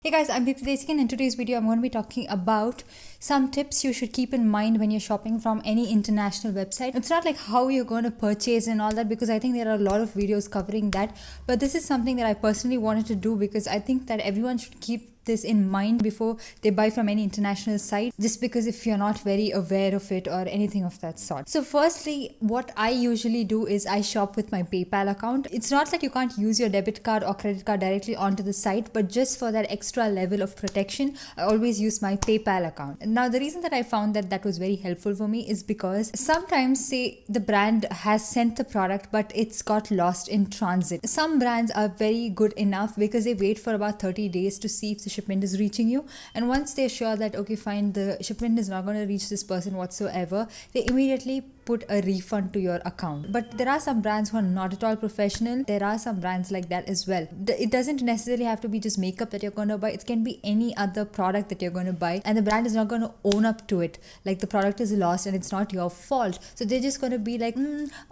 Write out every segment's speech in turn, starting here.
Hey guys, I'm Deepthi Desik, and in today's video I'm going to be talking about some tips you should keep in mind when you're shopping from any international website. It's not like how you're going to purchase and all that, because I think there are a lot of videos covering that, but this is something that I personally wanted to do because I think that everyone should keep this in mind before they buy from any international site, just because if you're not very aware of it or anything of that sort. So firstly, what I usually do is I shop with my PayPal account. It's not that you can't use your debit card or credit card directly onto the site, but just for that extra level of protection, I always use my PayPal account. Now the reason that I found that was very helpful for me is because sometimes, say, the brand has sent the product but it's got lost in transit. Some brands are very good enough because they wait for about 30 days to see if the shipment is reaching you, and once they're sure that okay fine, the shipment is not going to reach this person whatsoever, they immediately put a refund to your account. But there are some brands who are not at all professional. There are some brands like that as well. It doesn't necessarily have to be just makeup that you're going to buy. It can be any other product that you're going to buy, and the brand is not going to own up to it, like the product is lost and it's not your fault. So they're just going to be like,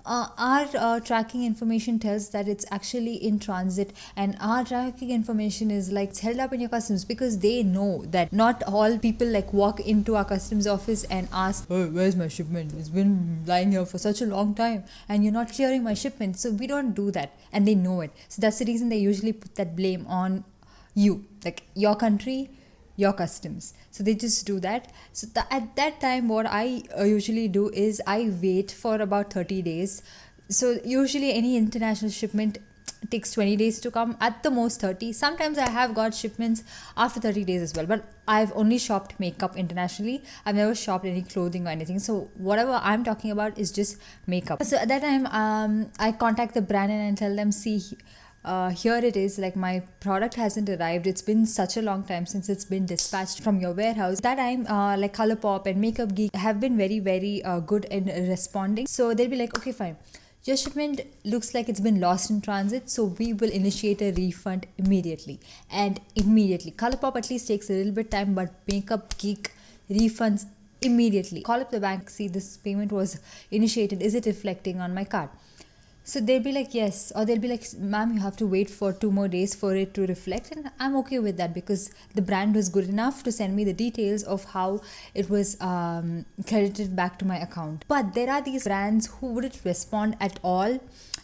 our tracking information tells that it's actually in transit, and our tracking information is like it's held up in your customs, because they know that not all people like walk into our customs office and ask, oh, where's my shipment? It's been lying here for such a long time and you're not clearing my shipment. So we don't do that, and they know it. So that's the reason they usually put that blame on you, like your country, your customs. So they just do that. So at that time, what I usually do is I wait for about 30 days. So usually any international shipment takes 20 days to come, at the most 30. Sometimes I have got shipments after 30 days as well, but I've only shopped makeup internationally. I've never shopped any clothing or anything. So whatever I'm talking about is just makeup. So at that time, I contact the brand and I tell them, see, here it is, like my product hasn't arrived. It's been such a long time since it's been dispatched from your warehouse. That time, like Colourpop and Makeup Geek have been very, very good in responding. So they'll be like, okay, fine, your shipment looks like it's been lost in transit, so we will initiate a refund immediately. And immediately. Colourpop at least takes a little bit time, but Makeup Geek refunds immediately. Call up the bank, see this payment was initiated, is it reflecting on my card? So they'll be like, yes, or they'll be like, ma'am, you have to wait for 2 more days for it to reflect. And I'm okay with that, because the brand was good enough to send me the details of how it was credited back to my account. But there are these brands who wouldn't respond at all.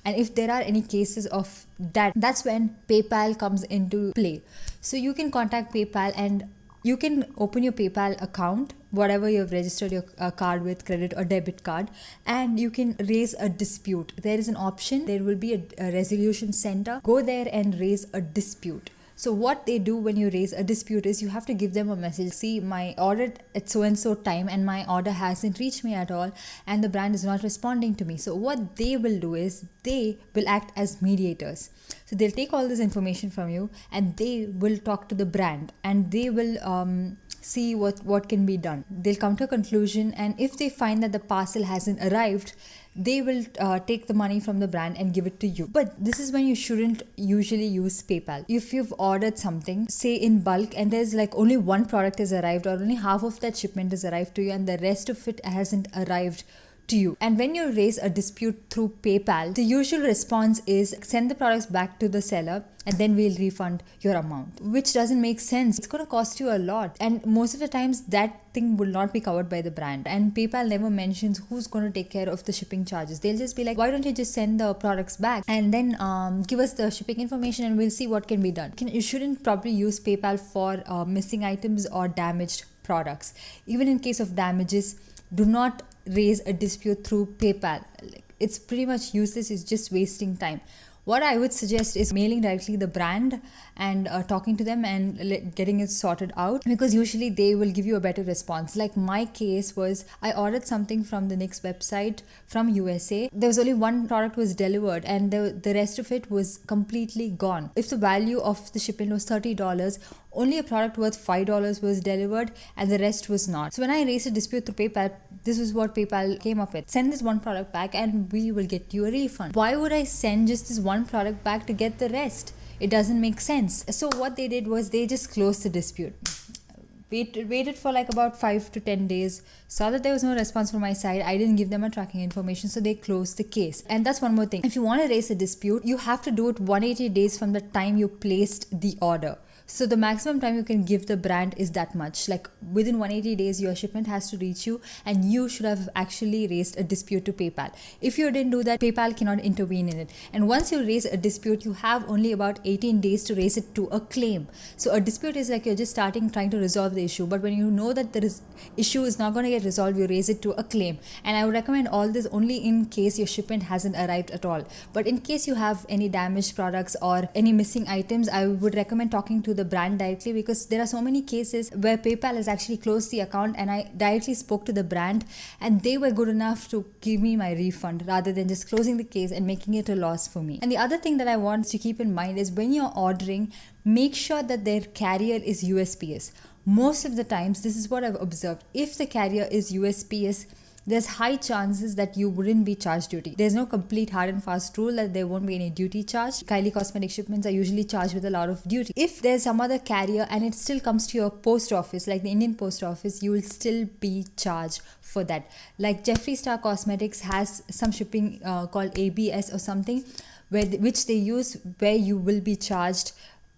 And if there are any cases of that, that's when PayPal comes into play. So you can contact PayPal and you can open your PayPal account, whatever you've registered your card with, credit or debit card, and you can raise a dispute. There is an option. There will be a resolution center. Go there and raise a dispute. So what they do when you raise a dispute is you have to give them a message. See, my order at so and so time and my order hasn't reached me at all, and the brand is not responding to me. So what they will do is they will act as mediators. So they'll take all this information from you and they will talk to the brand, and they will see what can be done. They'll come to a conclusion, and if they find that the parcel hasn't arrived, they will take the money from the brand and give it to you. But this is when you shouldn't usually use PayPal. If you've ordered something, say in bulk, and there's like only one product has arrived, or only half of that shipment has arrived to you and the rest of it hasn't arrived to you, and when you raise a dispute through PayPal, the usual response is send the products back to the seller and then we'll refund your amount, which doesn't make sense. It's going to cost you a lot, and most of the times that thing will not be covered by the brand, and PayPal never mentions who's going to take care of the shipping charges. They'll just be like, why don't you just send the products back and then give us the shipping information and we'll see what can be done. You shouldn't probably use PayPal for missing items or damaged products. Even in case of damages, do not raise a dispute through PayPal. It's pretty much useless. It's just wasting time. What I would suggest is mailing directly the brand and talking to them and getting it sorted out, because usually they will give you a better response. Like my case was, I ordered something from the NYX website from USA. There was only one product was delivered and the rest of it was completely gone. If the value of the shipment was $30, only a product worth $5 was delivered and the rest was not. So when I raised a dispute through PayPal, this is what PayPal came up with. Send this one product back and we will get you a refund. Why would I send just this one product back to get the rest? It doesn't make sense. So what they did was they just closed the dispute. Waited for like about 5 to 10 days, saw that there was no response from my side. I didn't give them a tracking information, so they closed the case. And that's one more thing. If you want to raise a dispute, you have to do it 180 days from the time you placed the order. So the maximum time you can give the brand is that much. Like within 180 days, your shipment has to reach you, and you should have actually raised a dispute to PayPal. If you didn't do that, PayPal cannot intervene in it. And once you raise a dispute, you have only about 18 days to raise it to a claim. So a dispute is like you're just starting trying to resolve the issue, but when you know that the issue is not going to get resolved, you raise it to a claim. And I would recommend all this only in case your shipment hasn't arrived at all. But in case you have any damaged products or any missing items, I would recommend talking to the brand directly, because there are so many cases where PayPal has actually closed the account, and I directly spoke to the brand and they were good enough to give me my refund rather than just closing the case and making it a loss for me. And the other thing that I want to keep in mind is when you're ordering, make sure that their carrier is USPS. Most of the times, this is what I've observed. If the carrier is USPS, there's high chances that you wouldn't be charged duty. There's no complete hard and fast rule that there won't be any duty charged. Kylie Cosmetic shipments are usually charged with a lot of duty. If there's some other carrier and it still comes to your post office, like the Indian post office, you will still be charged for that. Like Jeffree Star Cosmetics has some shipping called ABS or something, which they use, where you will be charged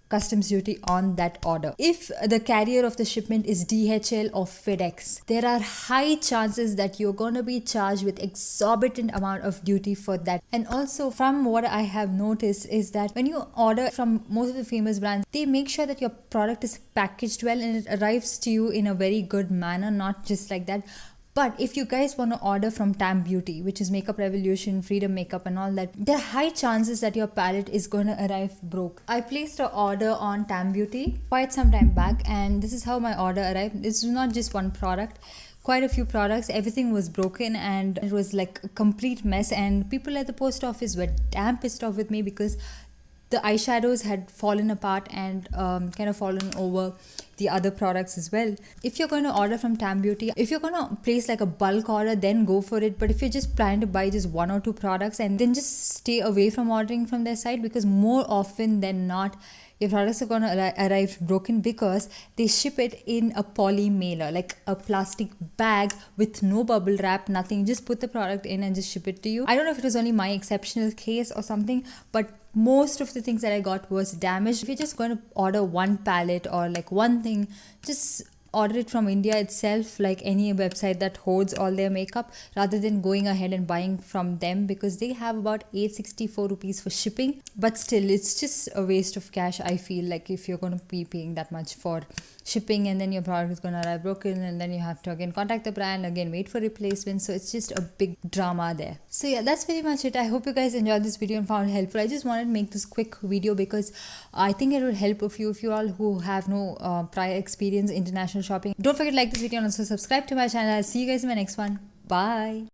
customs duty on that order. If the carrier of the shipment is DHL or FedEx, there are high chances that you're going to be charged with exorbitant amount of duty for that. And also, from what I have noticed is that when you order from most of the famous brands, they make sure that your product is packaged well and it arrives to you in a very good manner, not just like that. But if you guys want to order from Tam Beauty, which is Makeup Revolution, Freedom Makeup and all that, there are high chances that your palette is going to arrive broke. I placed an order on Tam Beauty quite some time back, and this is how my order arrived. This was not just one product, quite a few products. Everything was broken and it was like a complete mess, and people at the post office were damn pissed off with me because the eyeshadows had fallen apart and kind of fallen over the other products as well. If you're going to order from Tam Beauty, if you're going to place like a bulk order, then go for it. But if you're just planning to buy just one or two products, and then just stay away from ordering from their site, because more often than not, your products are going to arrive broken because they ship it in a poly mailer, like a plastic bag with no bubble wrap, nothing. Just put the product in and just ship it to you. I don't know if it was only my exceptional case or something, but most of the things that I got was damaged. If you're just going to order one palette or like one thing, just order it from India itself, like any website that holds all their makeup, rather than going ahead and buying from them, because they have about 864 rupees for shipping. But still, it's just a waste of cash, I feel like, if you're going to be paying that much for shipping and then your product is going to arrive broken, and then you have to again contact the brand, again wait for replacement. So it's just a big drama there. So yeah, that's pretty much it. I hope you guys enjoyed this video and found it helpful. I just wanted to make this quick video because I think it would help if you all who have no prior experience in international shopping. Don't forget to like this video and also subscribe to my channel. I'll see you guys in my next one. Bye.